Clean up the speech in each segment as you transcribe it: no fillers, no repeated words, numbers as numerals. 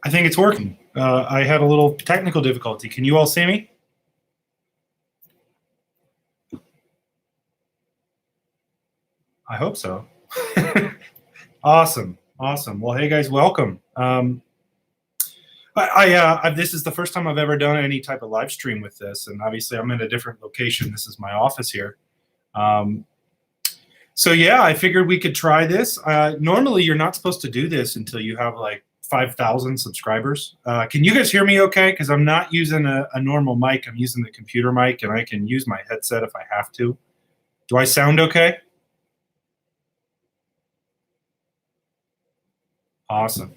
I think it's working. I had a little technical difficulty. Can you all see me? I hope so. Awesome. Well, hey guys, welcome. This is the first time I've ever done any type of live stream with this, and obviously I'm in a different location. This is my office here. So yeah, I figured we could try this. Normally, you're not supposed to do this until you have like 5,000 subscribers. Can you guys hear me okay? Because I'm not using a normal mic. I'm using the computer mic, and I can use my headset if I have to. Do I sound okay? Awesome.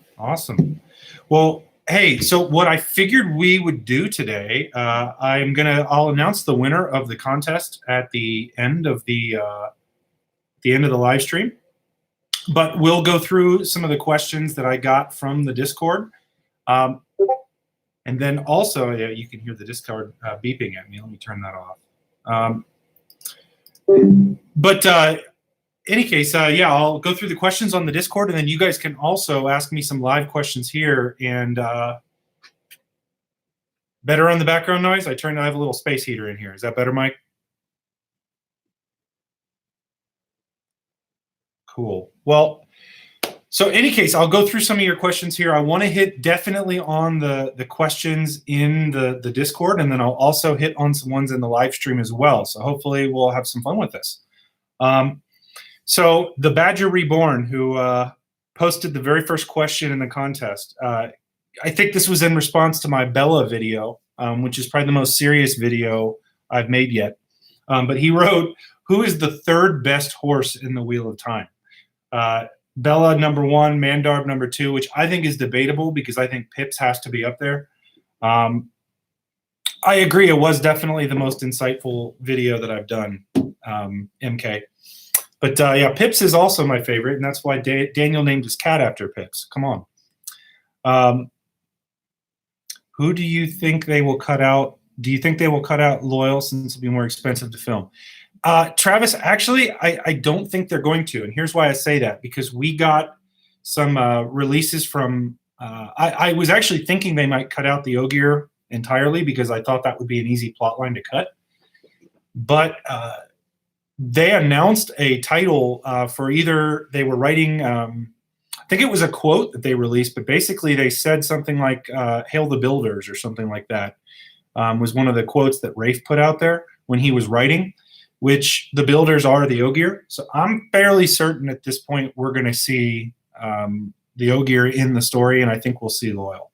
Well, hey, so what I figured we would do today, I'll announce the winner of the contest at the end of the live stream. But we'll go through some of the questions that I got from the Discord. And then also, yeah, you can hear the Discord beeping at me. Let me turn that off. Any case, yeah, I'll go through the questions on the Discord, and then you guys can also ask me some live questions here. And better on the background noise? I have a little space heater in here. Is that better, Mike? Cool. Well, so any case, I'll go through some of your questions here. I want to hit definitely on the questions in the Discord, and then I'll also hit on some ones in the live stream as well. So hopefully we'll have some fun with this. So the Badger Reborn, who posted the very first question in the contest, I think this was in response to my Bella video, which is probably the most serious video I've made yet. But he wrote, "Who is the third best horse in the Wheel of Time?" Bella #1, Mandarb #2, which I think is debatable because I think Pips has to be up there. I agree, it was definitely the most insightful video that I've done, MK. But yeah, Pips is also my favorite, and that's why Daniel named his cat after Pips. Come on. Who do you think they will cut out? Do you think they will cut out Loyal since it'll be more expensive to film? Travis, actually, I don't think they're going to, and here's why I say that, because we got some releases from, I was actually thinking they might cut out the Ogier entirely because I thought that would be an easy plot line to cut. But they announced a title for either they were writing, I think it was a quote that they released, but basically they said something like Hail the Builders or something like that, was one of the quotes that Rafe put out there when he was writing, which the Builders are the Ogier. So I'm fairly certain at this point we're going to see the Ogier in the story, and I think we'll see Loyal.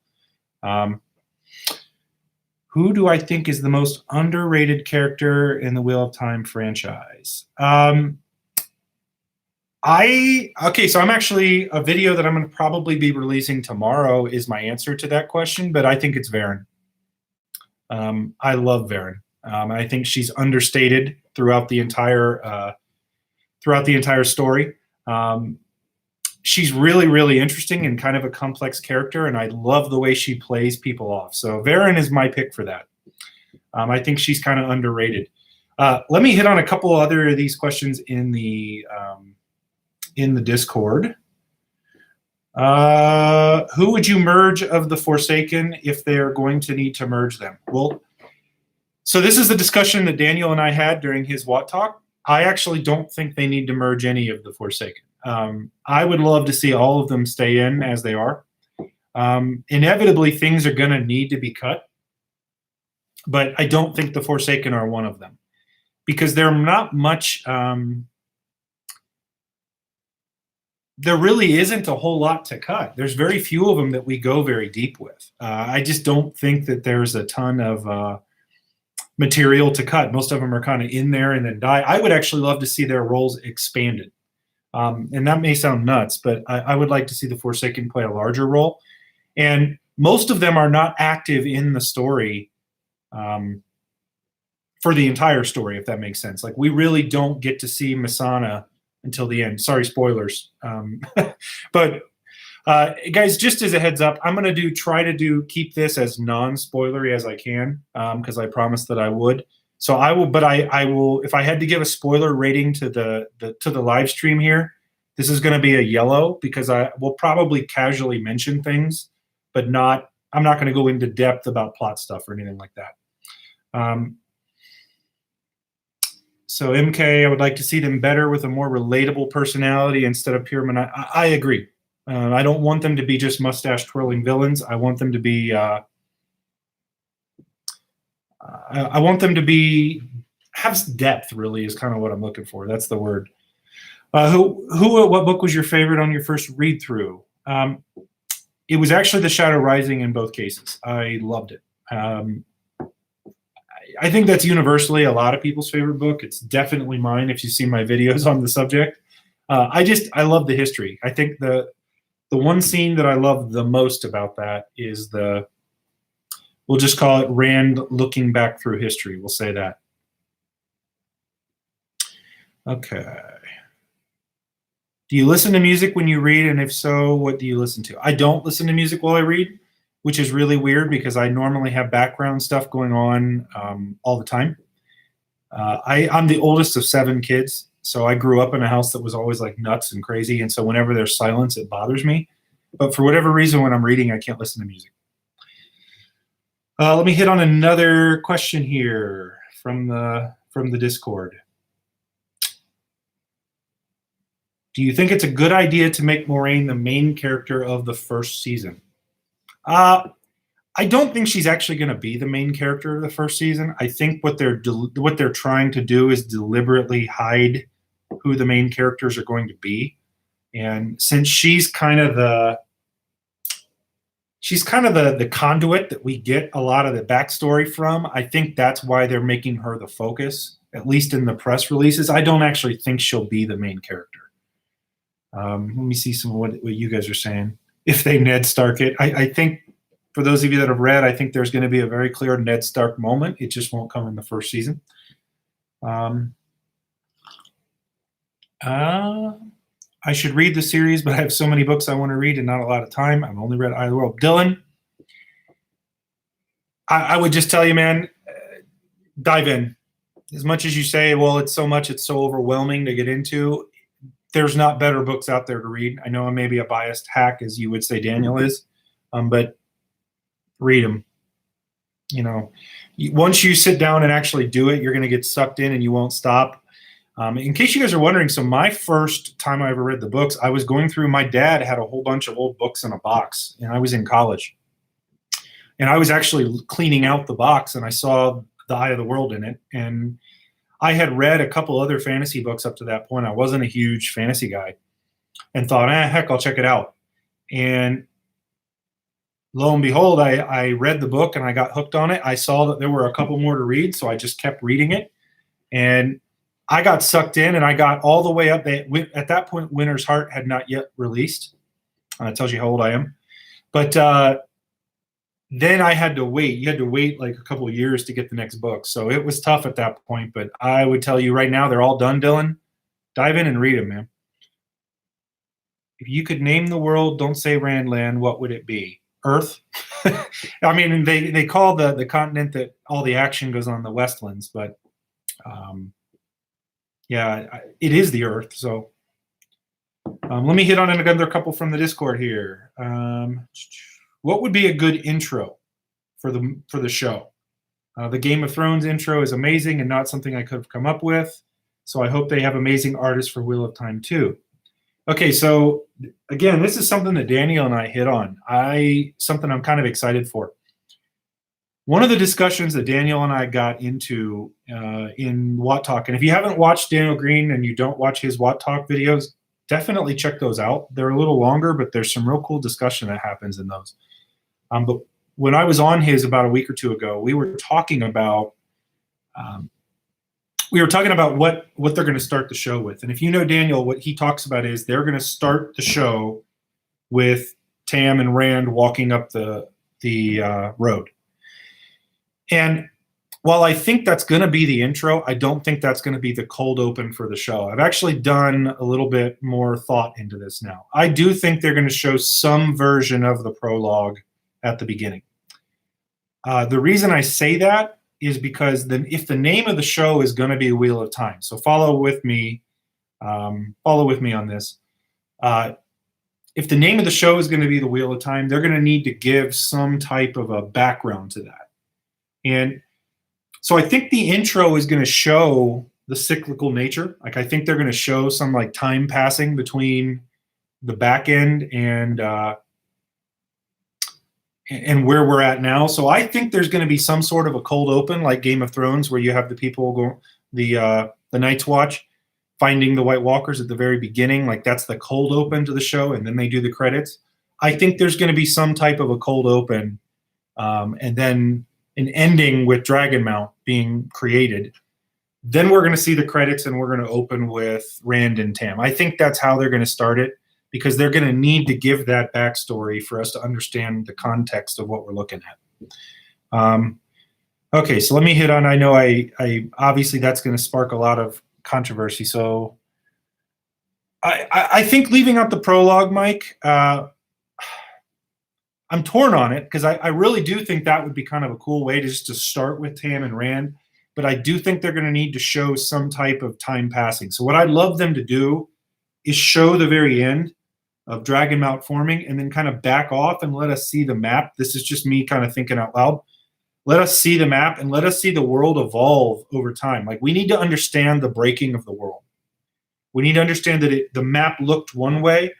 Who do I think is the most underrated character in the Wheel of Time franchise? Okay, so I'm actually, a video that I'm going to probably be releasing tomorrow is my answer to that question, but I think it's Varen. I love Varen. I think she's understated throughout the entire story. She's really, really interesting and kind of a complex character, and I love the way she plays people off. So Varen is my pick for that. I think she's kind of underrated. Let me hit on a couple other of these questions in the Discord. Who would you merge of the Forsaken if they're going to need to merge them? Well, so this is the discussion that Daniel and I had during his Watt Talk. I actually don't think they need to merge any of the Forsaken. I would love to see all of them stay in as they are. Inevitably, things are going to need to be cut, but I don't think the Forsaken are one of them because they're not much. There really isn't a whole lot to cut. There's very few of them that we go very deep with. I just don't think that there's a ton of material to cut. Most of them are kind of in there and then die. I would actually love to see their roles expanded. And that may sound nuts, but I would like to see the Forsaken play a larger role. And most of them are not active in the story for the entire story, if that makes sense. Like, we really don't get to see Masana until the end. Sorry, spoilers. But guys, just as a heads up, I'm going to try to keep this as non-spoilery as I can, because I promised that I would. So I will, but I will, if I had to give a spoiler rating to the live stream here, this is going to be a yellow, because I will probably casually mention things but not. I'm not going to go into depth about plot stuff or anything like that. So MK, I would like to see them better with a more relatable personality instead of pure I agree. I don't want them to be just mustache twirling villains. I want them to be. I want them to be have depth. Really, is kind of what I'm looking for. That's the word. What book was your favorite on your first read through? It was actually The Shadow Rising in both cases. I loved it. I think that's universally a lot of people's favorite book. It's definitely mine if you've seen my videos on the subject. I love the history. I think the one scene that I love the most about that is we'll just call it Rand looking back through history. We'll say that. Okay. Do you listen to music when you read? And if so, what do you listen to? I don't listen to music while I read, which is really weird because I normally have background stuff going on all the time. I'm the oldest of 7 kids, so I grew up in a house that was always like nuts and crazy, and so whenever there's silence, it bothers me. But for whatever reason, when I'm reading, I can't listen to music. Let me hit on another question here from the Discord. Do you think it's a good idea to make Moiraine the main character of the first season? I don't think she's actually going to be the main character of the first season. I think what they're trying to do is deliberately hide who the main characters are going to be. And since she's kind of the conduit that we get a lot of the backstory from, I think that's why they're making her the focus, at least in the press releases. I don't actually think she'll be the main character. Let me see some of what you guys are saying. If they Ned Stark it, I think for those of you that have read, I think there's going to be a very clear Ned Stark moment. It just won't come in the first season. I should read the series, but I have so many books I want to read and not a lot of time. I've only read Eye of the World. Dylan, I would just tell you, man, dive in. As much as you say, well, it's so overwhelming to get into, there's not better books out there to read. I know I'm maybe a biased hack, as you would say Daniel is, but read them. You know, once you sit down and actually do it, you're going to get sucked in and you won't stop. In case you guys are wondering, so my first time I ever read the books, I was going through, my dad had a whole bunch of old books in a box, and I was in college. And I was actually cleaning out the box, and I saw The Eye of the World in it. And I had read a couple other fantasy books up to that point. I wasn't a huge fantasy guy and thought, heck, I'll check it out. And lo and behold, I read the book and I got hooked on it. I saw that there were a couple more to read, so I just kept reading it. And I got sucked in, and I got all the way up. At that point, Winter's Heart had not yet released. It tells you how old I am. But then I had to wait. You had to wait like a couple of years to get the next book. So it was tough at that point. But I would tell you right now, they're all done, Dylan. Dive in and read them, man. If you could name the world, don't say Randland, what would it be? Earth? I mean, they call the continent that all the action goes on the Westlands, but yeah, it is the Earth. So let me hit on another couple from the Discord here. What would be a good intro for the show? The Game of Thrones intro is amazing and not something I could have come up with. So I hope they have amazing artists for Wheel of Time too. Okay, so again, this is something that Daniel and I hit on. Something I'm kind of excited for. One of the discussions that Daniel and I got into in Watt Talk, and if you haven't watched Daniel Green and you don't watch his Watt Talk videos, definitely check those out. They're a little longer, but there's some real cool discussion that happens in those. But when I was on his about a week or two ago, we were talking about what they're going to start the show with. And if you know Daniel, what he talks about is they're going to start the show with Tam and Rand walking up the road. And while I think that's going to be the intro, I don't think that's going to be the cold open for the show. I've actually done a little bit more thought into this now. I do think they're going to show some version of the prologue at the beginning. The reason I say that is because if the name of the show is going to be Wheel of Time, so follow with me on this. if the name of the show is going to be The Wheel of Time, they're going to need to give some type of a background to that. And so I think the intro is going to show the cyclical nature. Like, I think they're going to show some like time passing between the back end and where we're at now. So I think there's going to be some sort of a cold open, like Game of Thrones, where you have the people go the Night's Watch finding the White Walkers at the very beginning. Like, that's the cold open to the show, and then they do the credits. I think there's going to be some type of a cold open, and then an ending with Dragonmount being created. Then we're going to see the credits, and we're going to open with Rand and Tam. I think that's how they're going to start it, because they're going to need to give that backstory for us to understand the context of what we're looking at. Okay, so let me hit on, I know I obviously that's going to spark a lot of controversy. So I think leaving out the prologue, Mike, I'm torn on it, because I really do think that would be kind of a cool way to start with Tam and Rand. But I do think they're going to need to show some type of time passing. So what I'd love them to do is show the very end of Dragonmount forming, and then kind of back off and let us see the map. This is just me kind of thinking out loud. Let us see the map, and let us see the world evolve over time. Like, we need to understand the breaking of the world. We need to understand that the map looked one way,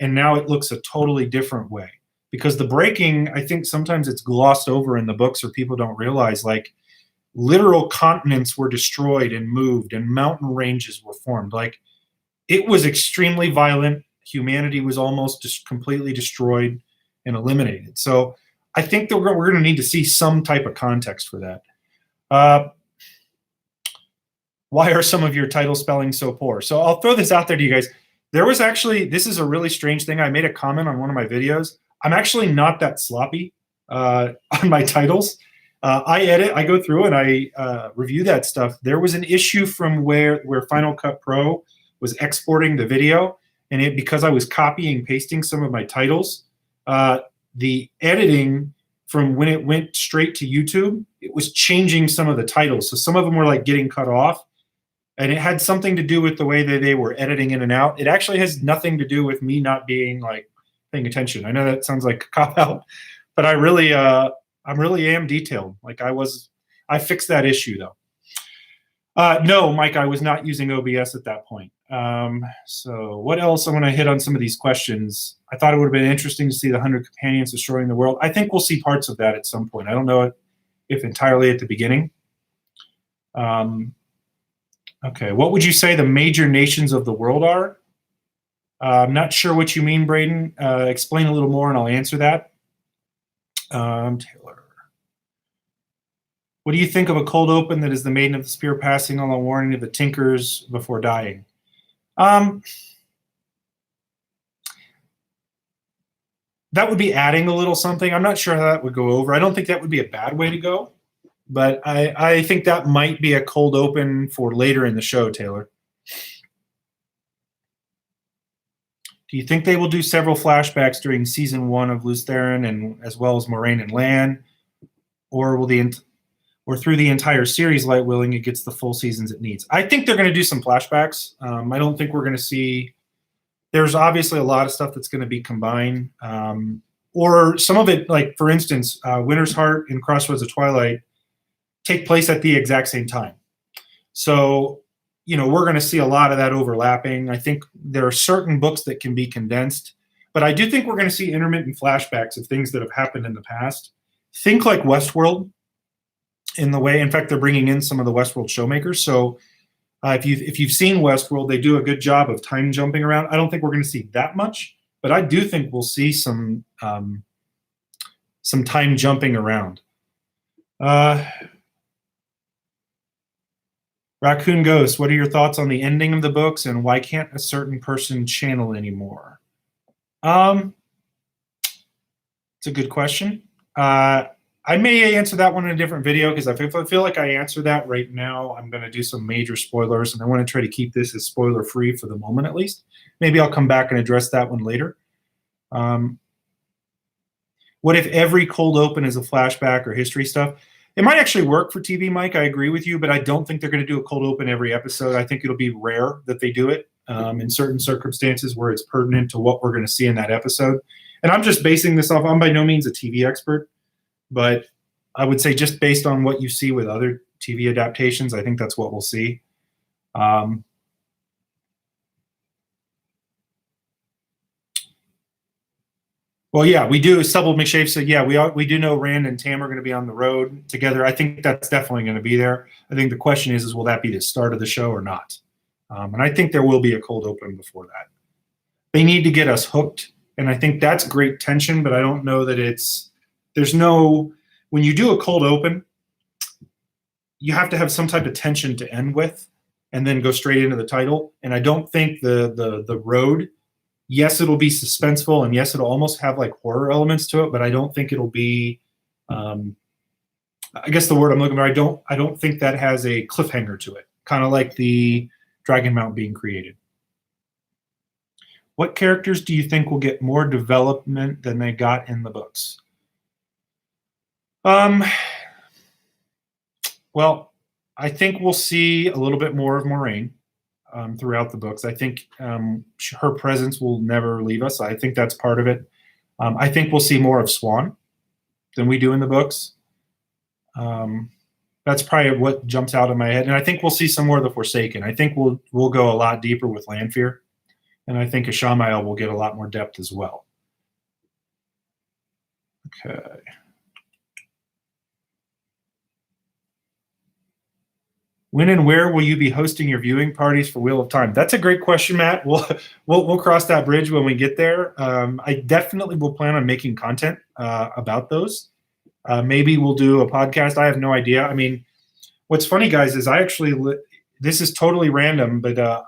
and now it looks a totally different way. Because the breaking, I think sometimes it's glossed over in the books, or people don't realize, like, literal continents were destroyed and moved, and mountain ranges were formed. Like, it was extremely violent. Humanity was almost just completely destroyed and eliminated. So I think that we're going to need to see some type of context for that. Why are some of your title spelling so poor? So I'll throw this out there to you guys. There was actually, this is a really strange thing. I made a comment on one of my videos. I'm actually not that sloppy on my titles. I go through and I review that stuff. There was an issue from where Final Cut Pro was exporting the video, and because I was copying and pasting some of my titles, the editing from when it went straight to YouTube, it was changing some of the titles. So some of them were like getting cut off, and it had something to do with the way that they were editing in and out. It actually has nothing to do with me not being like paying attention. I know that sounds like a cop out, but I really am detailed. Like, I fixed that issue though. No, Mike, I was not using OBS at that point. So what else? I'm going to hit on some of these questions. I thought it would have been interesting to see the 100 companions destroying the world. I think we'll see parts of that at some point. I don't know if entirely at the beginning. Okay, what would you say the major nations of the world are? I'm not sure what you mean, Braden. Explain a little more and I'll answer that. Taylor. What do you think of a cold open that is the Maiden of the Spear passing on the warning of the Tinkers before dying? That would be adding a little something. I'm not sure how that would go over. I don't think that would be a bad way to go, but I think that might be a cold open for later in the show, Taylor. Do you think they will do several flashbacks during season 1 of Lews Therin, and as well as Moraine and Lan, or will or through the entire series, light willing, it gets the full seasons it needs? I think they're going to do some flashbacks. I don't think we're going to see. There's obviously a lot of stuff that's going to be combined, or some of it, like for instance, Winter's Heart and Crossroads of Twilight take place at the exact same time. So, you know, we're going to see a lot of that overlapping. I think there are certain books that can be condensed, but I do think we're going to see intermittent flashbacks of things that have happened in the past. Think like Westworld in the way, in fact, they're bringing in some of the Westworld showmakers. So if you've seen Westworld, they do a good job of time jumping around. I don't think we're going to see that much, but I do think we'll see some time jumping around. Raccoon Ghost, what are your thoughts on the ending of the books, and why can't a certain person channel anymore? It's a good question. I may answer that one in a different video, because if I feel like I answer that right now, I'm going to do some major spoilers, and I want to try to keep this as spoiler-free for the moment at least. Maybe I'll come back and address that one later. What if every cold open is a flashback or history stuff? It might actually work for TV, Mike. I agree with you, but I don't think they're going to do a cold open every episode. I think it'll be rare that they do it. in certain circumstances where it's pertinent to what we're going to see in that episode. And I'm just basing this off, I'm by no means a TV expert, but I would say just based on what you see with other TV adaptations, I think that's what we'll see. Well, yeah, we do. Stubble McShave said, yeah, we do know Rand and Tam are going to be on the road together. I think that's definitely going to be there. I think the question is will that be the start of the show or not? And I think there will be a cold open before that. They need to get us hooked, and I think that's great tension, but I don't know that when you do a cold open, you have to have some type of tension to end with and then go straight into the title. And I don't think the road, yes, it'll be suspenseful, and yes, it'll almost have like horror elements to it, but I don't think it'll be, I guess the word I'm looking for, I don't think that has a cliffhanger to it, kind of like the Dragon Mount being created. What characters do you think will get more development than they got in the books? Well, I think we'll see a little bit more of Moraine throughout the books. I think her presence will never leave us. I think that's part of it. I think we'll see more of Swan than we do in the books. That's probably what jumps out of my head. And I think we'll see some more of the Forsaken. I think we'll go a lot deeper with Lanfear. And I think Ishamael will get a lot more depth as well. Okay. When and where will you be hosting your viewing parties for Wheel of Time? That's a great question, Matt. We'll cross that bridge when we get there. I definitely will plan on making content about those. Maybe we'll do a podcast. I have no idea. I mean, what's funny, guys, is I actually this is totally random, but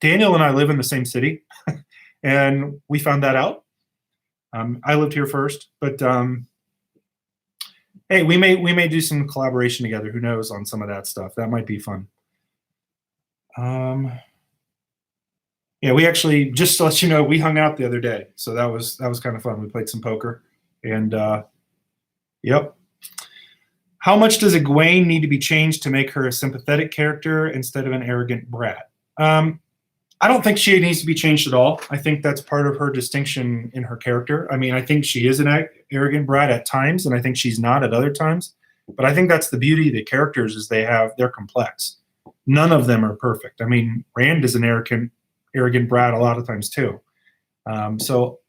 Daniel and I live in the same city, and we found that out. I lived here first, but hey, we may do some collaboration together. Who knows on some of that stuff? That might be fun. Yeah, we actually, just to let you know, we hung out the other day, so that was kind of fun. We played some poker, and yep. How much does Egwene need to be changed to make her a sympathetic character instead of an arrogant brat? I don't think she needs to be changed at all. I think that's part of her distinction in her character. I mean, I think she is an arrogant brat at times, and I think she's not at other times. But I think that's the beauty of the characters is they're complex. None of them are perfect. I mean, Rand is an arrogant brat a lot of times too. So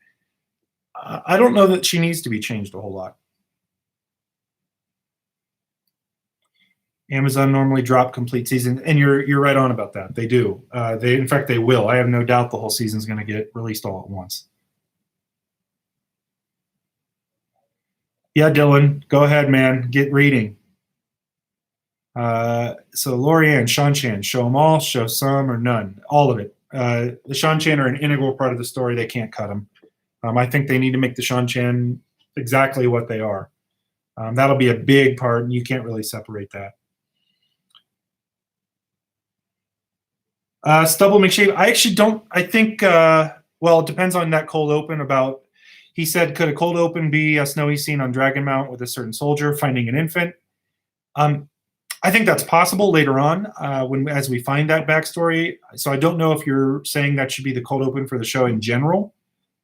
I don't know that she needs to be changed a whole lot. Amazon normally drop complete season, and you're right on about that. They do. In fact, they will. I have no doubt the whole season's going to get released all at once. Yeah, Dylan, go ahead, man. Get reading. So Lorianne, Shan-Chan, show them all, show some, or none. All of it. The Shan-Chan are an integral part of the story. They can't cut them. I think they need to make the Shan-Chan exactly what they are. That'll be a big part, and you can't really separate that. Stubble McShave, I actually don't, I think, well, it depends on that cold open about, he said, could a cold open be a snowy scene on Dragon Mount with a certain soldier finding an infant? I think that's possible later on as we find that backstory. So I don't know if you're saying that should be the cold open for the show in general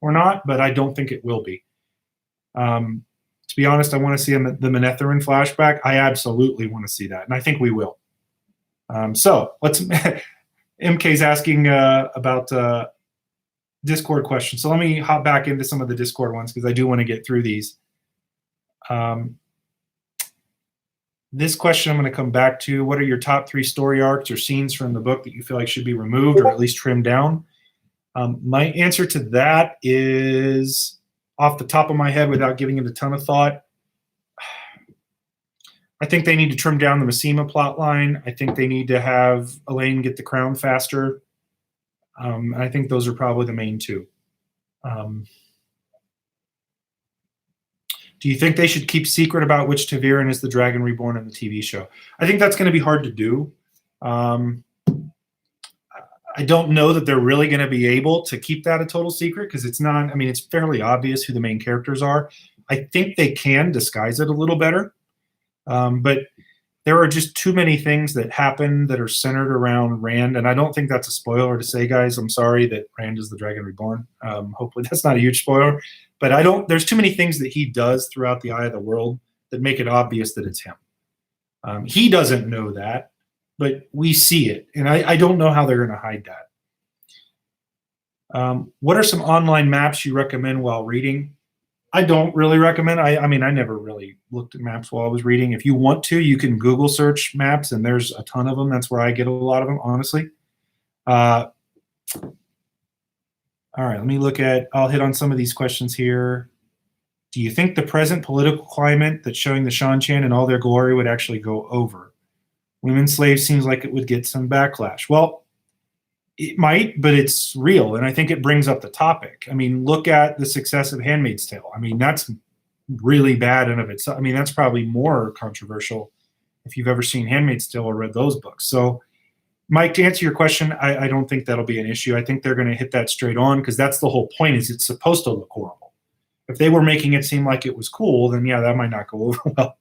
or not, but I don't think it will be. To be honest, I want to see the Manetheren flashback. I absolutely want to see that, and I think we will. So let's... MK's asking about Discord questions. So let me hop back into some of the Discord ones because I do want to get through these. This question I'm going to come back to. What are your top 3 story arcs or scenes from the book that you feel like should be removed or at least trimmed down? My answer to that is, off the top of my head, without giving it a ton of thought, I think they need to trim down the Massima plot line. I think they need to have Elaine get the crown faster. I think those are probably the main 2. Do you think they should keep secret about which Ta'Veren is the Dragon Reborn in the TV show? I think that's going to be hard to do. I don't know that they're really going to be able to keep that a total secret because it's not, I mean, it's fairly obvious who the main characters are. I think they can disguise it a little better. But there are just too many things that happen that are centered around Rand, and I don't think that's a spoiler to say, guys. I'm sorry that Rand is the Dragon Reborn. Hopefully that's not a huge spoiler, but I don't. There's too many things that he does throughout the Eye of the World that make it obvious that it's him. He doesn't know that, but we see it, and I don't know how they're going to hide that. What are some online maps you recommend while reading? I don't really recommend. I mean, I never really looked at maps while I was reading. If you want to, you can Google search maps, and there's a ton of them. That's where I get a lot of them, honestly. All right, let me look at, I'll hit on some of these questions here. Do you think the present political climate that's showing the Shan-Chan in all their glory would actually go over? Women slaves seems like it would get some backlash. Well, it might, but it's real, and I think it brings up the topic. I mean, look at the success of Handmaid's Tale. I mean, that's really bad in of itself. I mean, that's probably more controversial if you've ever seen Handmaid's Tale or read those books. So, Mike, to answer your question, I don't think that'll be an issue. I think they're going to hit that straight on because that's the whole point, is it's supposed to look horrible. If they were making it seem like it was cool, then yeah, that might not go over well.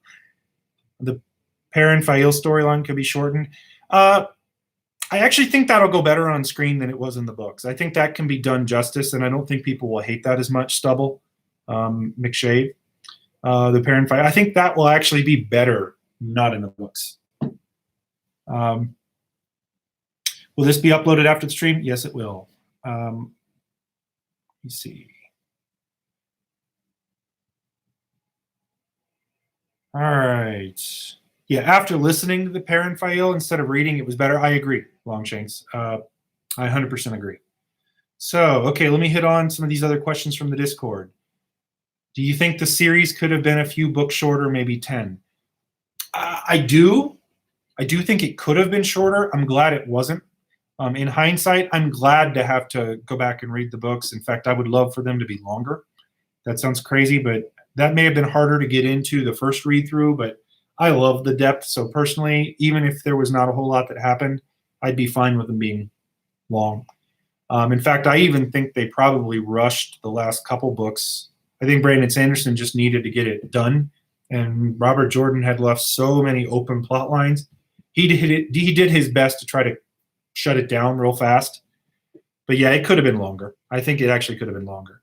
The Perrin Fail storyline could be shortened. I actually think that'll go better on screen than it was in the books. I think that can be done justice, and I don't think people will hate that as much. Stubble, McShade, the Perrin fight. I think that will actually be better, not in the books. Will this be uploaded after the stream? Yes, it will. Let me see. All right. Yeah, after listening to the Perrin Fail instead of reading, it was better. I agree, Longshanks. I 100% agree. So, okay, let me hit on some of these other questions from the Discord. Do you think the series could have been a few books shorter, maybe 10? I do. I do think it could have been shorter. I'm glad it wasn't. In hindsight, I'm glad to have to go back and read the books. In fact, I would love for them to be longer. That sounds crazy, but that may have been harder to get into the first read through, but I love the depth. So personally, even if there was not a whole lot that happened, I'd be fine with them being long. In fact, I even think they probably rushed the last couple books. I think Brandon Sanderson just needed to get it done, and Robert Jordan had left so many open plot lines. He did his best to try to shut it down real fast. But yeah, it could have been longer. I think it actually could have been longer.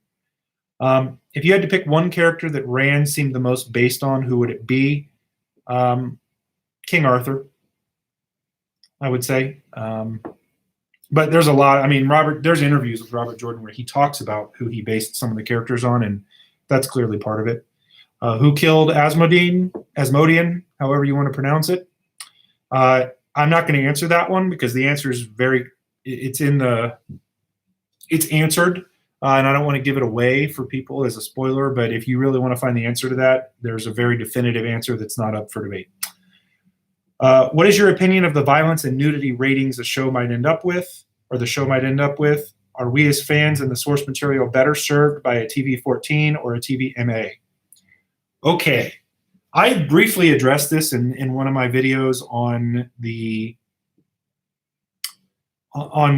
If you had to pick one character that Rand seemed the most based on, who would it be? King Arthur, I would say. But there's a lot. I mean, there's interviews with Robert Jordan where he talks about who he based some of the characters on, and that's clearly part of it. Who killed Asmodean, however you want to pronounce it. I'm not going to answer that one because the answer is it's answered, and I don't want to give it away for people as a spoiler, but if you really want to find the answer to that, there's a very definitive answer that's not up for debate. What is your opinion of the violence and nudity ratings the show might end up with, or the show might end up with? Are we as fans and the source material better served by a TV-14 or a TV-MA? Okay. I briefly addressed this in one of my videos on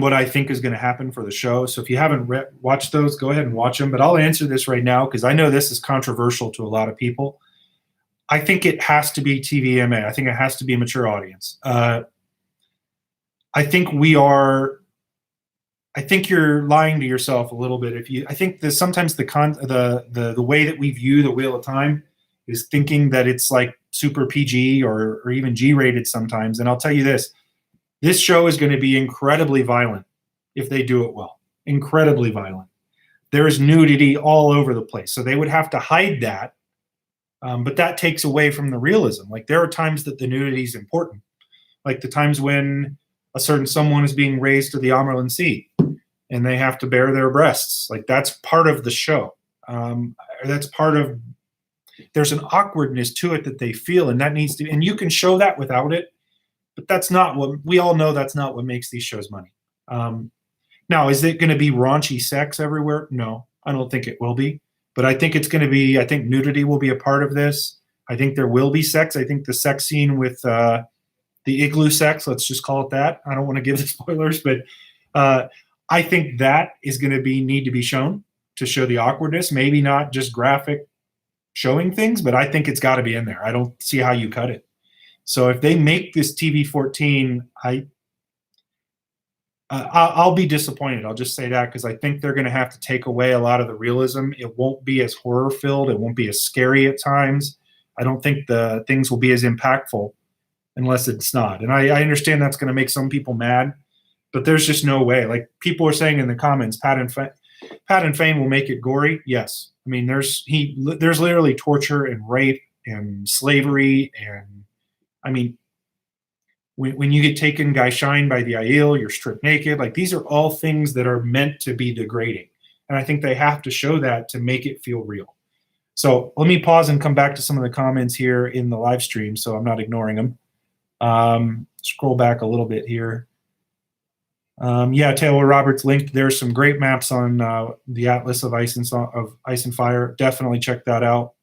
what I think is going to happen for the show. So if you haven't watched those, go ahead and watch them. But I'll answer this right now because I know this is controversial to a lot of people. I think it has to be TVMA. I think it has to be a mature audience. I think you're lying to yourself a little bit. I think that sometimes the way that we view the Wheel of Time is thinking that it's like super PG or even G-rated sometimes. And I'll tell you this show is going to be incredibly violent if they do it well. Incredibly violent. There is nudity all over the place. So they would have to hide that. But that takes away from the realism. Like there are times that the nudity is important. Like the times when a certain someone is being raised to the Amarlin Sea and they have to bare their breasts. Like that's part of the show. There's an awkwardness to it that they feel, and that needs to, and you can show that without it, but that's not what, we all know that's not what makes these shows money. Now, is it going to be raunchy sex everywhere? No, I don't think it will be, but I think it's going to be, I think nudity will be a part of this. I think there will be sex. I think the sex scene with the igloo sex, let's just call it that. I don't want to give the spoilers, but I think that is going to need to be shown to show the awkwardness, maybe not just graphic showing things, but I think it's got to be in there. I don't see how you cut it. So if they make this TV-14, I'll be disappointed. I'll just say that, because I think they're going to have to take away a lot of the realism. It won't be as horror-filled. It won't be as scary at times. I don't think the things will be as impactful unless it's not. And I understand that's going to make some people mad, but there's just no way. Like people are saying in the comments, Pat and Fane will make it gory. Yes. I mean, there's literally torture and rape and slavery. And I mean, when you get taken guy shine by the Aiel, you're stripped naked. Like these are all things that are meant to be degrading. And I think they have to show that to make it feel real. So let me pause and come back to some of the comments here in the live stream, so I'm not ignoring them. Scroll back a little bit here. Yeah, Taylor Roberts linked. There's some great maps on the Atlas of Ice and Fire. Definitely check that out.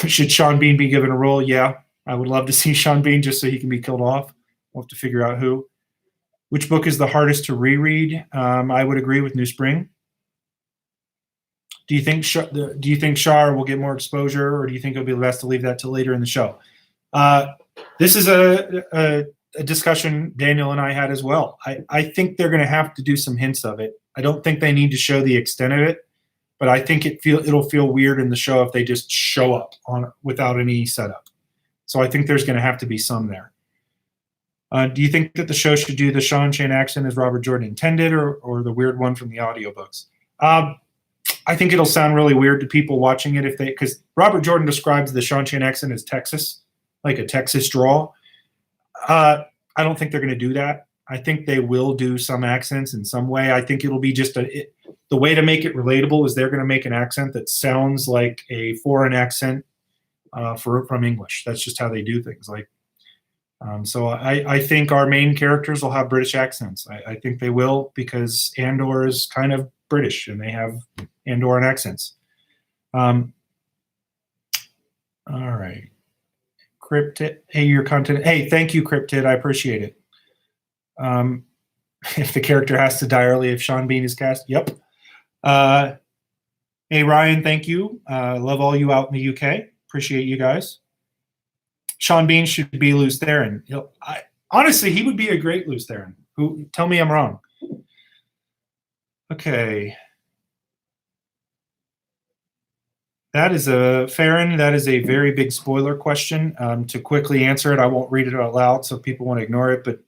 Should Sean Bean be given a role? Yeah, I would love to see Sean Bean just so he can be killed off. We'll have to figure out who. Which book is the hardest to reread? I would agree with New Spring. Do you think Shar will get more exposure, or do you think it'll be best to leave that till later in the show? This is a discussion Daniel and I had as well. I think they're going to have to do some hints of it. I don't think they need to show the extent of it, but I think it'll feel weird in the show if they just show up without any setup. So I think there's going to have to be some there. Do you think that the show should do the Sean Chan accent as Robert Jordan intended, or the weird one from the audiobooks? I think it'll sound really weird to people watching it because Robert Jordan describes the Sean Chan accent as Texas, like a Texas drawl. I don't think they're going to do that. I think they will do some accents in some way. I think it'll be just the way to make it relatable is they're going to make an accent that sounds like a foreign accent from English. That's just how they do things. So I think our main characters will have British accents. I think they will, because Andor is kind of British and they have Andoran accents. All right. Cryptid, hey, your content. Hey, thank you, Cryptid. I appreciate it. If the character has to die early, if Sean Bean is cast, yep. Hey, Ryan, thank you. Love all you out in the UK. Appreciate you guys. Sean Bean should be Lews Therin. Honestly, he would be a great Lews Therin. Tell me I'm wrong. Okay. That is Farron, that is a very big spoiler question. To quickly answer it, I won't read it out loud so people won't ignore it, but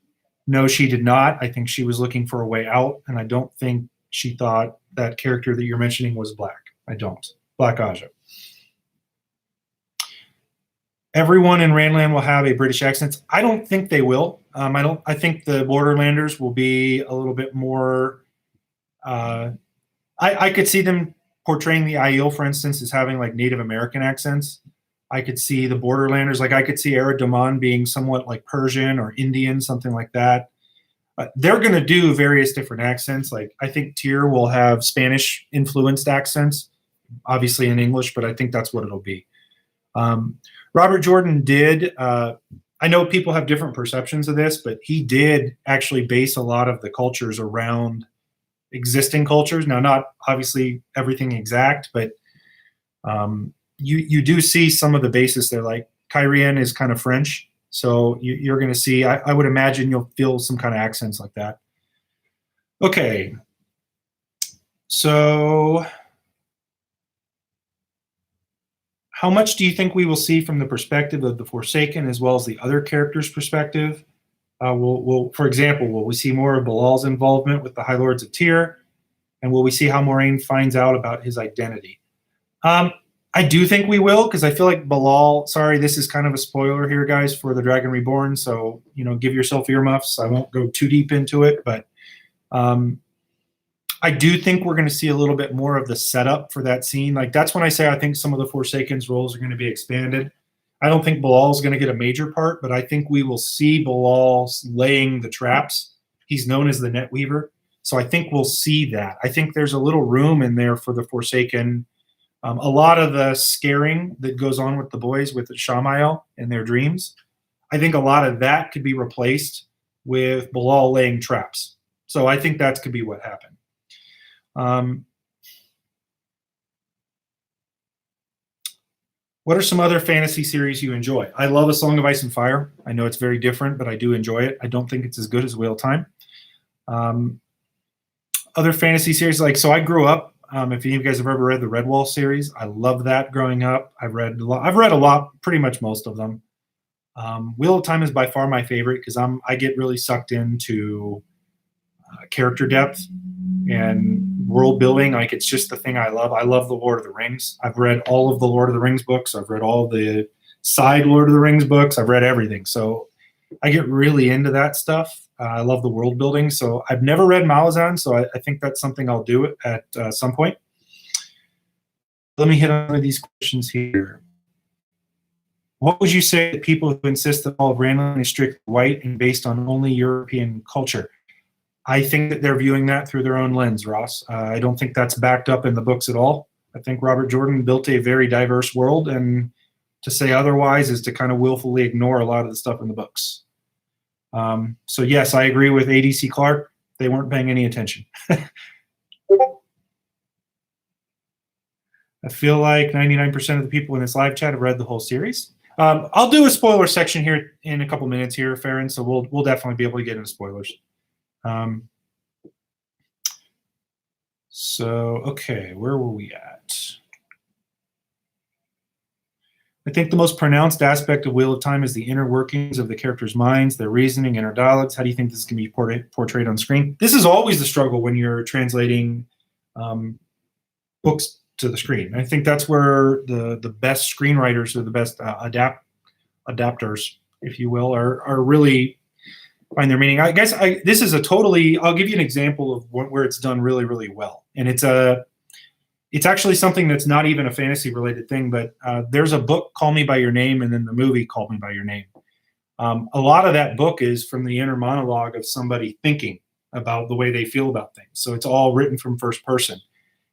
no, she did not. I think she was looking for a way out, and I don't think she thought that character that you're mentioning was black. I don't. Black Aja. Everyone in Randland will have a British accent. I don't think they will. I think the Borderlanders will be a little bit more. I could see them portraying the Aiel, for instance, as having like Native American accents. I could see the Borderlanders, like I could see Era Daman being somewhat like Persian or Indian, something like that. They're going to do various different accents. Like I think Tyr will have Spanish influenced accents, obviously in English, but I think that's what it'll be. Robert Jordan did, I know people have different perceptions of this, but he did actually base a lot of the cultures around existing cultures. Now, not obviously everything exact, but you do see some of the basis there. Like Kyrian is kind of French, so you're going to see, I would imagine you'll feel some kind of accents like that. Okay, so how much do you think we will see from the perspective of the Forsaken as well as the other characters' perspective? For example, will we see more of Bilal's involvement with the High Lords of Tyr? And will we see how Moraine finds out about his identity? I do think we will, because I feel like Bilal, sorry, this is kind of a spoiler here, guys, for The Dragon Reborn, so, give yourself earmuffs. I won't go too deep into it, but I do think we're going to see a little bit more of the setup for that scene. Like, that's when I say I think some of the Forsaken's roles are going to be expanded. I don't think Bilal's going to get a major part, but I think we will see Bilal laying the traps. He's known as the Net Weaver, so I think we'll see that. I think there's a little room in there for the Forsaken. A lot of the scaring that goes on with the boys with Shamael and their dreams, I think a lot of that could be replaced with Bilal laying traps. So I think that could be what happened. What are some other fantasy series you enjoy? I love A Song of Ice and Fire. I know it's very different, but I do enjoy it. I don't think it's as good as Wheel of Time. Other fantasy series, like, so I grew up, if any of you guys have ever read the Redwall series, I loved that growing up. I've read a lot, pretty much most of them. Wheel of Time is by far my favorite because I get really sucked into character depth and world building. Like, it's just the thing I love. I love the Lord of the Rings. I've read all of the Lord of the Rings books. I've read all the side Lord of the Rings books. I've read everything. So I get really into that stuff. I love the world building. So I've never read Malazan, so I think that's something I'll do at some point. Let me hit on these questions here. What would you say to people who insist that all of Randland is strictly white and based on only European culture? I think that they're viewing that through their own lens, Ross. I don't think that's backed up in the books at all. I think Robert Jordan built a very diverse world, and to say otherwise is to kind of willfully ignore a lot of the stuff in the books. So yes, I agree with ADC Clark. They weren't paying any attention. I feel like 99% of the people in this live chat have read the whole series. I'll do a spoiler section here in a couple minutes here, Farron, so we'll definitely be able to get into spoilers. Okay, where were we at? I think the most pronounced aspect of Wheel of Time is the inner workings of the characters' minds, their reasoning, inner dialogues. How do you think this can be portrayed on screen? This is always the struggle when you're translating books to the screen. I think that's where the best screenwriters or the best adapters, if you will, are really find their meaning. I guess this is I'll give you an example of where it's done really, really well. And it's actually something that's not even a fantasy related thing, but there's a book, Call Me by Your Name, and then the movie Call Me by Your Name. A lot of that book is from the inner monologue of somebody thinking about the way they feel about things. So it's all written from first person.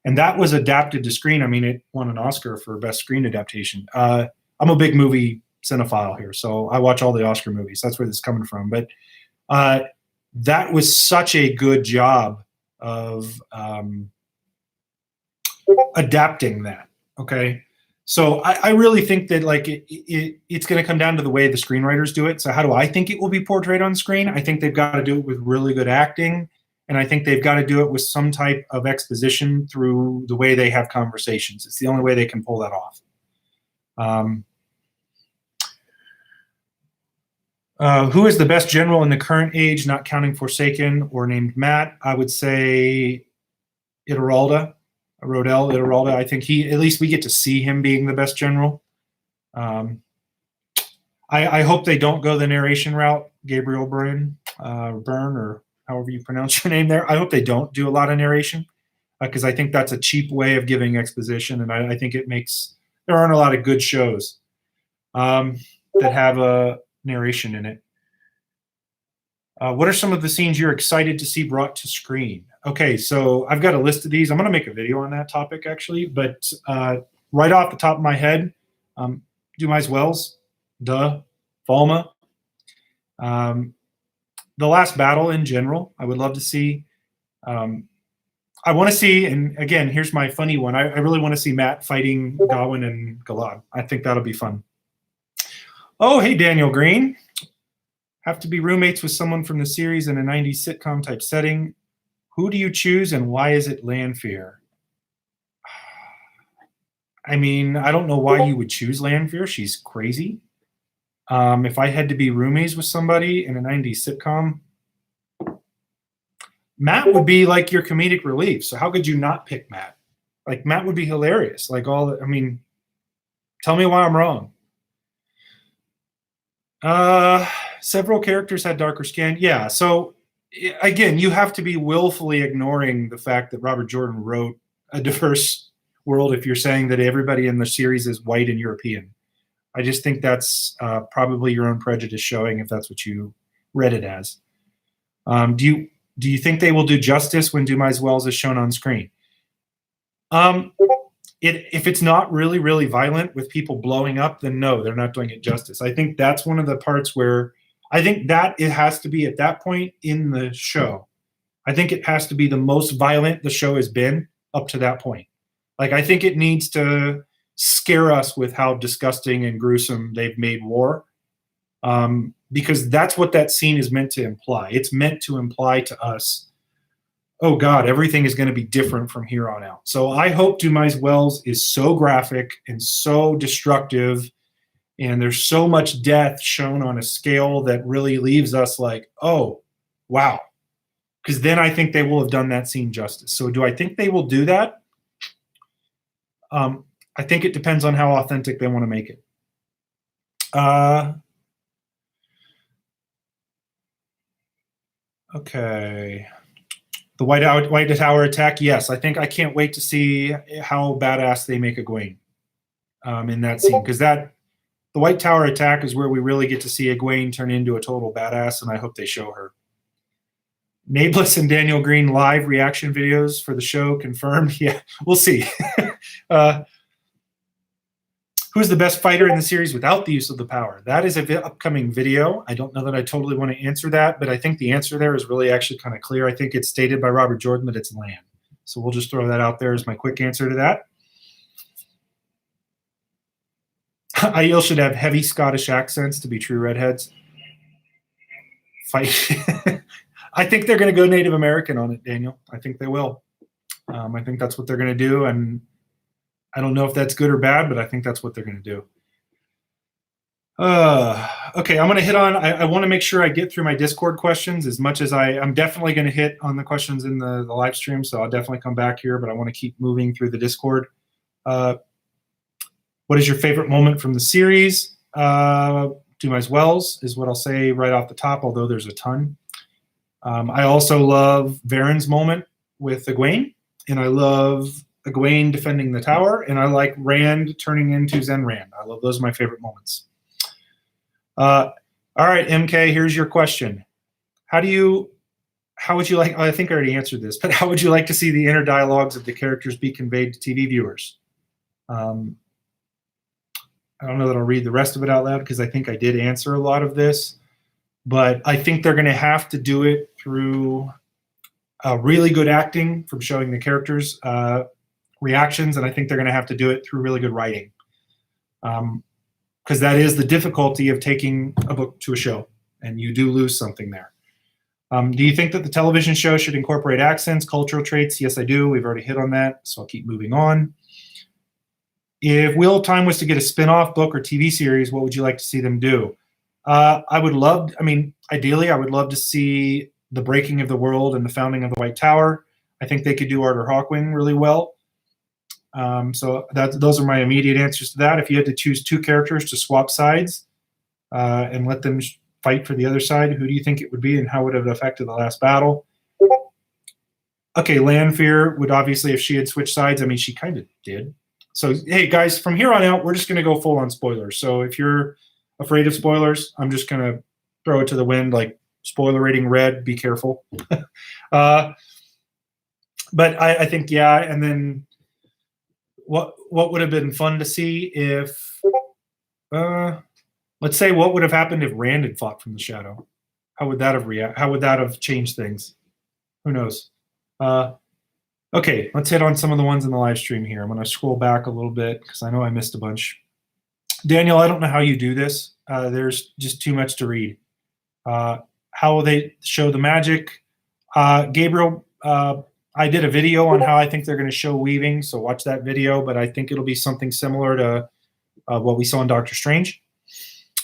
And that was adapted to screen. I mean, it won an Oscar for best screen adaptation. I'm a big movie cinephile here, so I watch all the Oscar movies. That's where this is coming from. But that was such a good job of adapting that. Okay, so I really think that, like, it's going to come down to the way the screenwriters do it. So how do I think it will be portrayed on screen? I think they've got to do it with really good acting, and I think they've got to do it with some type of exposition through the way they have conversations. It's the only way they can pull that off. Who is the best general in the current age, not counting Forsaken or named Matt? I would say Rodel Iturralde. I think at least we get to see him being the best general. I hope they don't go the narration route, Gabriel Byrne, or however you pronounce your name there. I hope they don't do a lot of narration, because I think that's a cheap way of giving exposition, and I think there aren't a lot of good shows that have a narration in it. What are some of the scenes you're excited to see brought to screen? Okay, so I've got a list of these. I'm going to make a video on that topic, actually, but right off the top of my head, Dumais Wells, Falma, The Last Battle in general, I would love to see. I want to see, and again, here's my funny one. I really want to see Matt fighting Gawain and Galad. I think that'll be fun. Oh, hey, Daniel Green. Have to be roommates with someone from the series in a 90s sitcom type setting. Who do you choose, and why is it Lanfear? I mean, I don't know why you would choose Lanfear. She's crazy. If I had to be roommates with somebody in a 90s sitcom, Matt would be like your comedic relief. So how could you not pick Matt? Like, Matt would be hilarious. Like, tell me why I'm wrong. Several characters had darker skin. Yeah, so again, you have to be willfully ignoring the fact that Robert Jordan wrote a diverse world if you're saying that everybody in the series is white and European. I just think that's probably your own prejudice showing, if that's what you read it as. Do you think they will do justice when Dumais Wells is shown on screen? If it's not really, really violent with people blowing up, then no, they're not doing it justice. I think that's one of the parts where I think that it has to be at that point in the show. I think it has to be the most violent the show has been up to that point. Like, I think it needs to scare us with how disgusting and gruesome they've made war, because that's what that scene is meant to imply. It's meant to imply to us, oh God, everything is going to be different from here on out. So I hope Dumais Wells is so graphic and so destructive, and there's so much death shown on a scale that really leaves us like, oh, wow. Because then I think they will have done that scene justice. So do I think they will do that? I think it depends on how authentic they want to make it. Okay. The White Tower attack, yes. I can't wait to see how badass they make Egwene in that scene. Because the White Tower attack is where we really get to see Egwene turn into a total badass, and I hope they show her. Nae'Blis and Daniel Green live reaction videos for the show confirmed. Yeah, we'll see. Who's the best fighter in the series without the use of the power? That is an upcoming video. I don't know that I totally want to answer that, but I think the answer there is really actually kind of clear. I think it's stated by Robert Jordan that it's Lan. So we'll just throw that out there as my quick answer to that. Aiel should have heavy Scottish accents to be true redheads. Fight. I think they're going to go Native American on it, Daniel. I think they will. I think that's what they're going to do, and I don't know if that's good or bad, but I think that's what they're going to do. Okay, I'm going to hit on, I want to make sure I get through my Discord questions as much as I'm definitely going to hit on the questions in the live stream, so I'll definitely come back here, but I want to keep moving through the Discord. What is your favorite moment from the series? Dumais Wells is what I'll say right off the top, although there's a ton. I also love Varen's moment with Egwene, and I love Egwene defending the tower, and I like Rand turning into Zen Rand. I love those are my favorite moments. All right, MK, here's your question. How would you like, I think I already answered this, but how would you like to see the inner dialogues of the characters be conveyed to TV viewers? I don't know that I'll read the rest of it out loud because I think I did answer a lot of this, but I think they're going to have to do it through really good acting from showing the characters reactions, and I think they're going to have to do it through really good writing, because that is the difficulty of taking a book to a show, and you do lose something there. Do you think that the television show should incorporate accents, cultural traits? Yes, I do. We've already hit on that, so I'll keep moving on. If Wheel of Time was to get a spin-off book or TV series, what would you like to see them do? Ideally, I would love to see the breaking of the world and the founding of the White Tower. I think they could do Arthur Hawkwing really well. So those are my immediate answers to that. If you had to choose two characters to swap sides and let them fight for the other side, who do you think it would be, and how would it have affected the last battle? Okay, Lanfear would obviously, if she had switched sides, she kind of did. So, hey, guys, from here on out, we're just going to go full on spoilers. So if you're afraid of spoilers, I'm just going to throw it to the wind, like spoiler rating red, be careful. But I think, yeah, and then what would have been fun to see if, let's say, what would have happened if Rand had fought from the shadow? How would that have changed things? Who knows? Okay, let's hit on some of the ones in the live stream here. I'm going to scroll back a little bit because I know I missed a bunch. Daniel, I don't know how you do this. There's just too much to read. How will they show the magic? Gabriel, I did a video on how I think they're going to show weaving, so watch that video, but I think it'll be something similar to what we saw in Doctor Strange.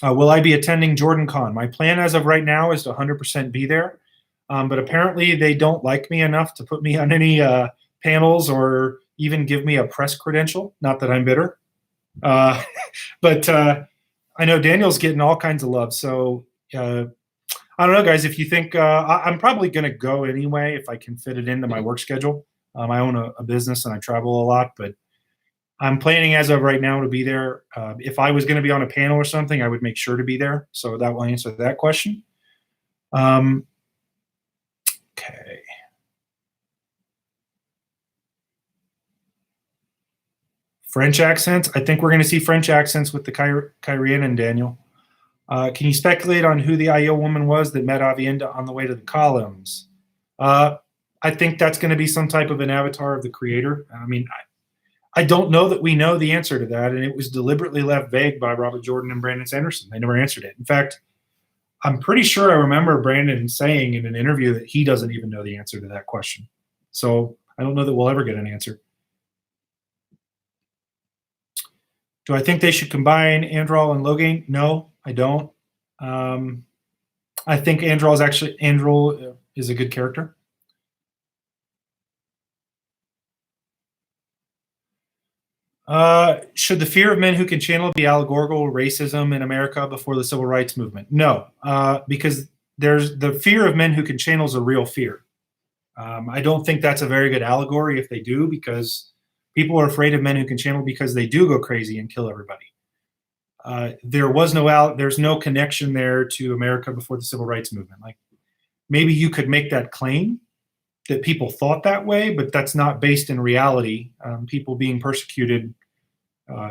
Will I be attending Jordan Con? My plan as of right now is to 100% be there, but apparently they don't like me enough to put me on any panels or even give me a press credential. Not that I'm bitter. But I know Daniel's getting all kinds of love, so I don't know, guys, if you think I'm probably going to go anyway if I can fit it into my work schedule. I own a business and I travel a lot, but I'm planning as of right now to be there. If I was going to be on a panel or something, I would make sure to be there. So that will answer that question. Okay. French accents. I think we're going to see French accents with the Kyrian and Daniel. Can you speculate on who the Aiel woman was that met Avienda on the way to the columns? I think that's going to be some type of an avatar of the creator. I don't know that we know the answer to that, and it was deliberately left vague by Robert Jordan and Brandon Sanderson. They never answered it. In fact, I'm pretty sure I remember Brandon saying in an interview that he doesn't even know the answer to that question. So I don't know that we'll ever get an answer. Do I think they should combine Androl and Logain? No, I don't. I think Androl is a good character. Should the fear of men who can channel be allegorical racism in America before the civil rights movement? No, because there's the fear of men who can channel is a real fear. I don't think that's a very good allegory if they do, because people are afraid of men who can channel because they do go crazy and kill everybody. There's no connection there to America before the civil rights movement. Like, maybe you could make that claim that people thought that way, but that's not based in reality. People being persecuted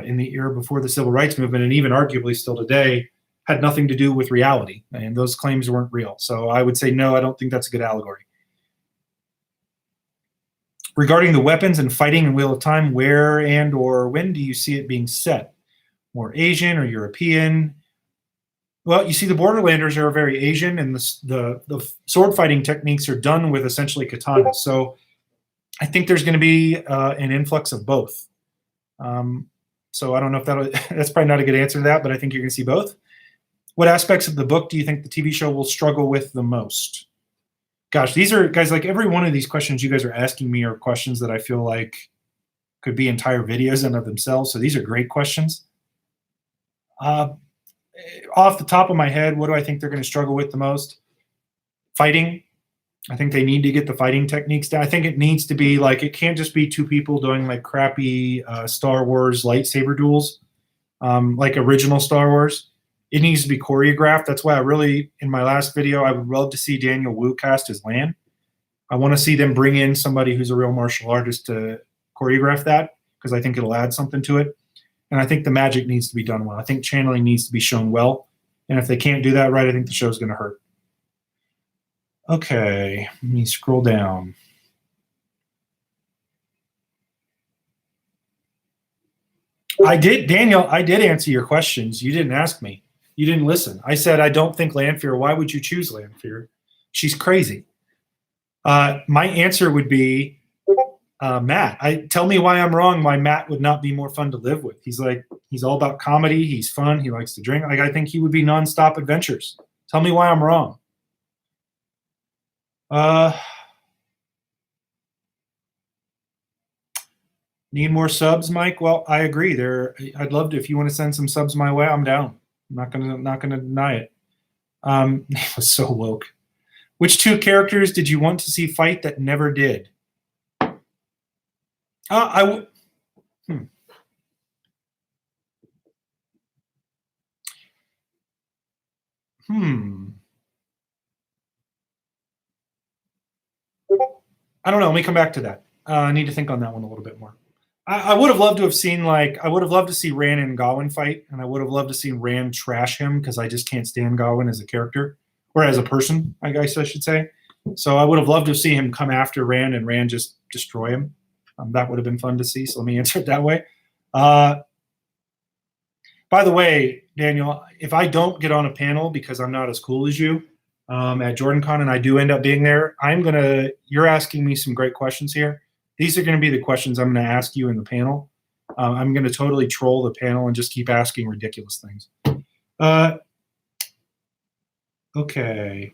in the era before the civil rights movement, and even arguably still today, had nothing to do with reality, and those claims weren't real. So I would say no, I don't think that's a good allegory. Regarding the weapons and fighting in Wheel of Time, where and or when do you see it being set? More Asian or European? Well, you see, the Borderlanders are very Asian, and the sword fighting techniques are done with essentially katanas. So I think there's going to be an influx of both. So I don't know if that's probably not a good answer to that, but I think you're going to see both. What aspects of the book do you think the TV show will struggle with the most? Gosh, these are, guys, like every one of these questions you guys are asking me are questions that I feel like could be entire videos in of themselves. So these are great questions. Off the top of my head, what do I think they're going to struggle with the most? Fighting. I think they need to get the fighting techniques down. I think it needs to be like, it can't just be two people doing like crappy Star Wars lightsaber duels, like original Star Wars. It needs to be choreographed. That's why in my last video, I would love to see Daniel Wu cast as Lan. I want to see them bring in somebody who's a real martial artist to choreograph that, because I think it'll add something to it. And I think the magic needs to be done well. I think channeling needs to be shown well. And if they can't do that right, I think the show's going to hurt. Okay, let me scroll down. Daniel, I did answer your questions. You didn't ask me. You didn't listen. I said, I don't think Lanfear. Why would you choose Lanfear? She's crazy. My answer would be Matt. Tell me why I'm wrong. Why Matt would not be more fun to live with. He's all about comedy. He's fun. He likes to drink. Like, I think he would be nonstop adventures. Tell me why I'm wrong. Need more subs, Mike? Well, I agree. I'd love to. If you want to send some subs my way, I'm down. I'm not gonna deny it. It was so woke. Which two characters did you want to see fight that never did? I don't know. Let me come back to that. I need to think on that one a little bit more. I would have loved to have seen, I would have loved to see Rand and Gawain fight, and I would have loved to see Rand trash him, because I just can't stand Gawain as a character, or as a person, I guess I should say. So I would have loved to see him come after Rand and Rand just destroy him. That would have been fun to see, so let me answer it that way. By the way, Daniel, if I don't get on a panel because I'm not as cool as you at JordanCon, and I do end up being there, you're asking me some great questions here. These are going to be the questions I'm going to ask you in the panel. I'm going to totally troll the panel and just keep asking ridiculous things. Okay.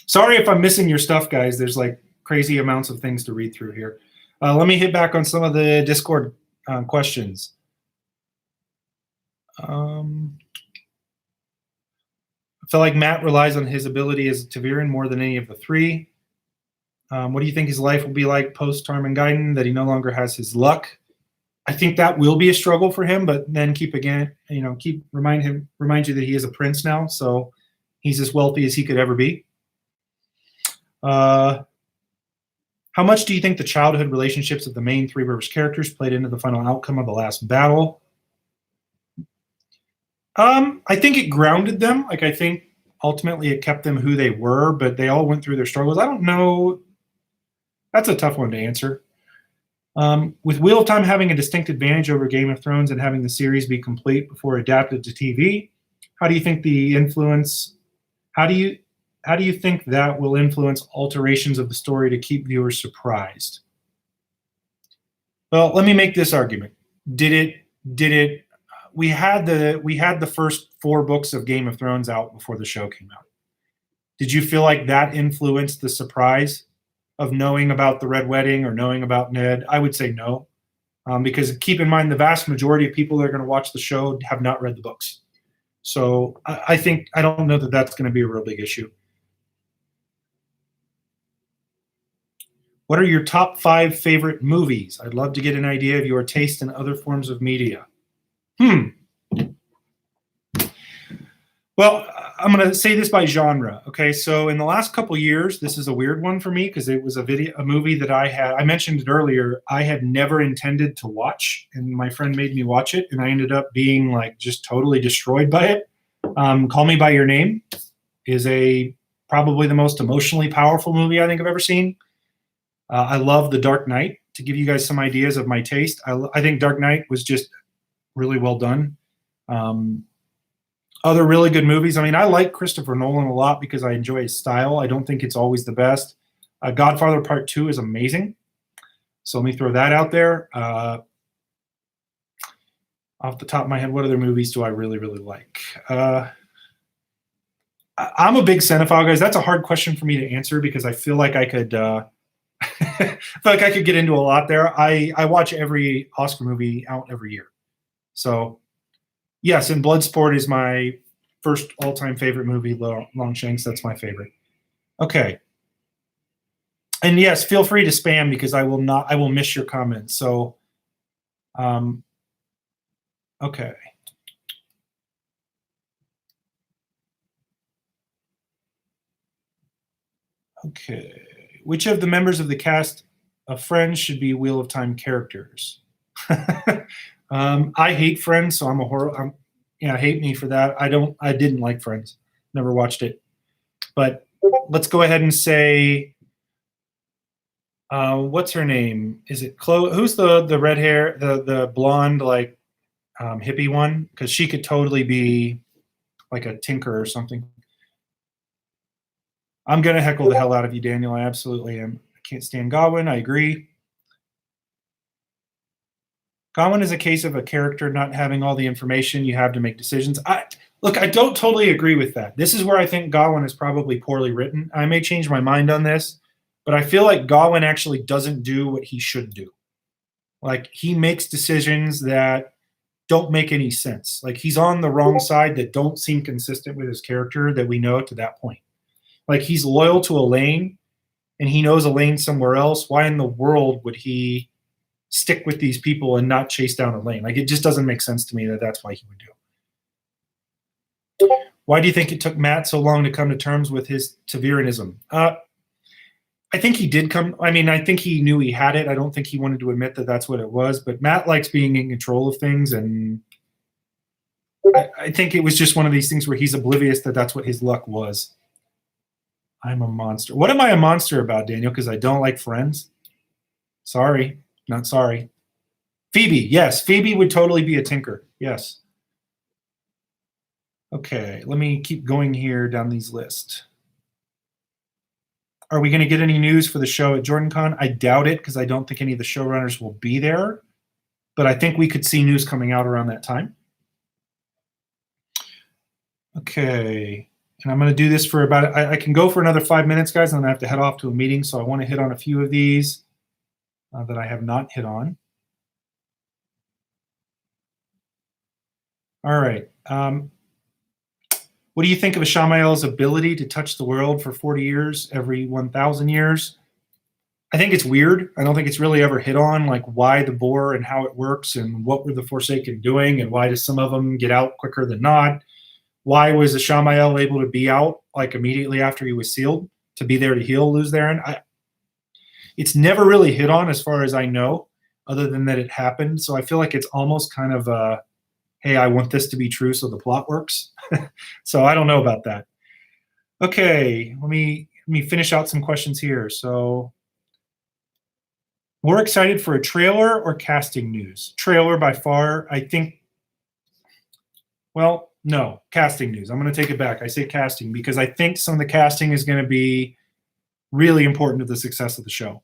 Sorry if I'm missing your stuff, guys. There's like crazy amounts of things to read through here. Let me hit back on some of the Discord questions. I feel like Matt relies on his ability as Taviran more than any of the three. What do you think his life will be like post Tarmangaiden, that he no longer has his luck? I think that will be a struggle for him, but then remind you that he is a prince now, so he's as wealthy as he could ever be. How much do you think the childhood relationships of the main Three Rivers characters played into the final outcome of the last battle? I think it grounded them. I think ultimately it kept them who they were, but they all went through their struggles. I don't know. That's a tough one to answer. With Wheel of Time having a distinct advantage over Game of Thrones and having the series be complete before adapted to TV, how do you think the influence? How do you think that will influence alterations of the story to keep viewers surprised? Well, let me make this argument. Did it? We had the first 4 books of Game of Thrones out before the show came out. Did you feel like that influenced the surprise of knowing about the Red Wedding or knowing about Ned? I would say no, because keep in mind the vast majority of people that are going to watch the show have not read the books. So I don't know that that's going to be a real big issue. What are your top 5 favorite movies? I'd love to get an idea of your taste in other forms of media. Well, I'm going to say this by genre. Okay, so in the last couple years, this is a weird one for me because it was a movie that I mentioned it earlier, I had never intended to watch, and my friend made me watch it, and I ended up being like just totally destroyed by it. Call Me by Your Name is probably the most emotionally powerful movie I think I've ever seen. I love The Dark Knight. To give you guys some ideas of my taste, I think Dark Knight was just really well done. Other really good movies. I mean, I like Christopher Nolan a lot because I enjoy his style. I don't think it's always the best. Godfather Part 2 is amazing. So let me throw that out there. Off the top of my head, what other movies do I really, really like? I'm a big cinephile, guys. That's a hard question for me to answer because I feel like I could get into a lot there. I watch every Oscar movie out every year. So yes, and Bloodsport is my first all-time favorite movie. Longshanks, that's my favorite. Okay. And yes, feel free to spam because I will miss your comments. So, okay. Okay. Which of the members of the cast of Friends should be Wheel of Time characters? I hate Friends, so I'm a horror. Hate me for that. I didn't like Friends. Never watched it. But let's go ahead and say, what's her name? Is it Chloe? Who's the red hair, the blonde like hippie one? Because she could totally be like a tinker or something. I'm gonna heckle the hell out of you, Daniel. I absolutely am. I can't stand Gawain. I agree. Gawain is a case of a character not having all the information you have to make decisions. I don't totally agree with that. This is where I think Gawain is probably poorly written. I may change my mind on this, but I feel like Gawain actually doesn't do what he should do. Like, he makes decisions that don't make any sense. Like, he's on the wrong side that don't seem consistent with his character that we know to that point. Like, he's loyal to Elaine, and he knows Elaine somewhere else. Why in the world would he stick with these people and not chase down Elaine? Like, it just doesn't make sense to me that that's why he would do. Why do you think it took Matt so long to come to terms with his Tavirianism? I think he did come. I mean, I think he knew he had it. I don't think he wanted to admit that that's what it was. But Matt likes being in control of things, and I think it was just one of these things where he's oblivious that that's what his luck was. I'm a monster. What am I a monster about, Daniel? Because I don't like Friends? Sorry. Not sorry. Phoebe. Yes, Phoebe would totally be a tinker. Yes. Okay, let me keep going here down these lists. Are we going to get any news for the show at JordanCon? I doubt it because I don't think any of the showrunners will be there. But I think we could see news coming out around that time. Okay. And I'm going to do this for about, I can go for another 5 minutes, guys, and then I have to head off to a meeting. So I want to hit on a few of these that I have not hit on. All right. What do you think of Ishamael's ability to touch the world for 40 years, every 1,000 years? I think it's weird. I don't think it's really ever hit on, like, why the Boar and how it works and what were the Forsaken doing and why do some of them get out quicker than not? Why was Ishamael able to be out like immediately after he was sealed to be there to heal Luz Theron? It's never really hit on as far as I know, other than that it happened. So I feel like it's almost kind of a, hey, I want this to be true so the plot works. So I don't know about that. Okay, let me finish out some questions here. So More excited for a trailer or casting news? Trailer by far. I think, well, no, casting news. I'm going to take it back. I say casting because I think some of the casting is going to be really important to the success of the show.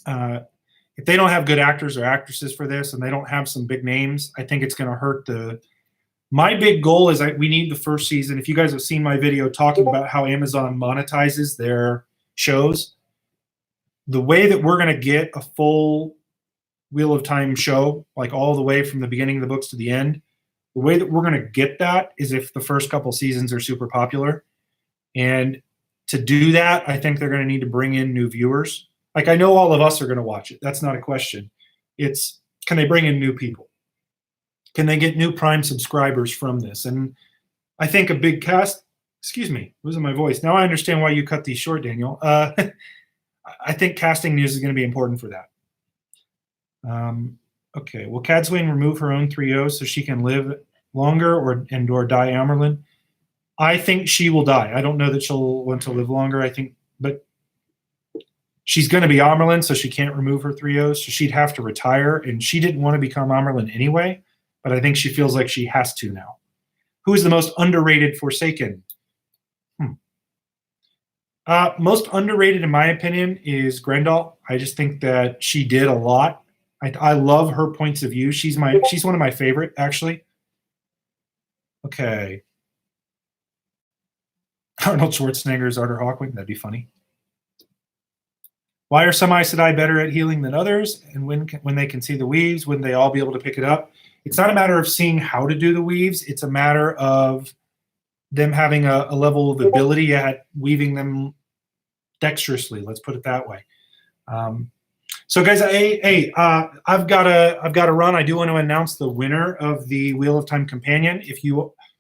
If they don't have good actors or actresses for this and they don't have some big names, I think it's going to hurt the. My big goal is we need the first season. If you guys have seen my video talking about how Amazon monetizes their shows, the way that we're going to get a full Wheel of Time show, like all the way from the beginning of the books to the end, the way that we're going to get that is if the first couple seasons are super popular. And to do that, I think they're going to need to bring in new viewers. Like, I know all of us are going to watch it. That's not a question. It's, can they bring in new people? Can they get new Prime subscribers from this? And I think a big cast, excuse me, losing my voice. Now I understand why you cut these short, Daniel. I think casting news is going to be important for that. Okay, will Cadsuane remove her own 3-0 so she can live longer or die Amyrlin? I think she will die. I don't know that she'll want to live longer. I think, but she's going to be Amyrlin, so she can't remove her 3-0, so she'd have to retire, and she didn't want to become Amyrlin anyway, but I think she feels like she has to now. Who is the most underrated Forsaken? Most underrated, in my opinion, is Grendel. I just think that she did a lot. I love her points of view. She's one of my favorite, actually. Okay. Arnold Schwarzenegger's Arthur Hawkwing. That'd be funny. Why are some Aes Sedai better at healing than others? And when they can see the weaves, wouldn't they all be able to pick it up? It's not a matter of seeing how to do the weaves. It's a matter of them having a level of ability at weaving them dexterously. Let's put it that way. So guys, I've got to run. I do want to announce the winner of the Wheel of Time Companion.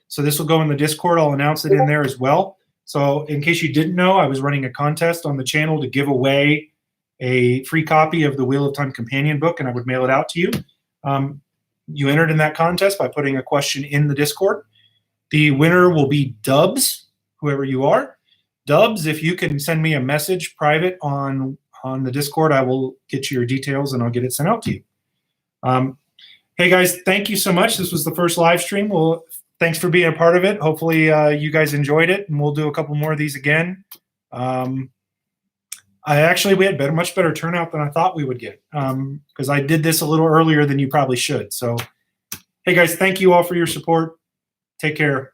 So this will go in the Discord. I'll announce it in there as well. So in case you didn't know, I was running a contest on the channel to give away a free copy of the Wheel of Time Companion book, and I would mail it out to you. You entered in that contest by putting a question in the Discord. The winner will be Dubs, whoever you are. Dubs, if you can send me a message private on the Discord, I will get you your details and I'll get it sent out to you. Hey guys, thank you so much. This was the first live stream. Well, thanks for being a part of it. Hopefully you guys enjoyed it, and we'll do a couple more of these again. We had much better turnout than I thought we would get because I did this a little earlier than you probably should. So, hey guys, thank you all for your support. Take care.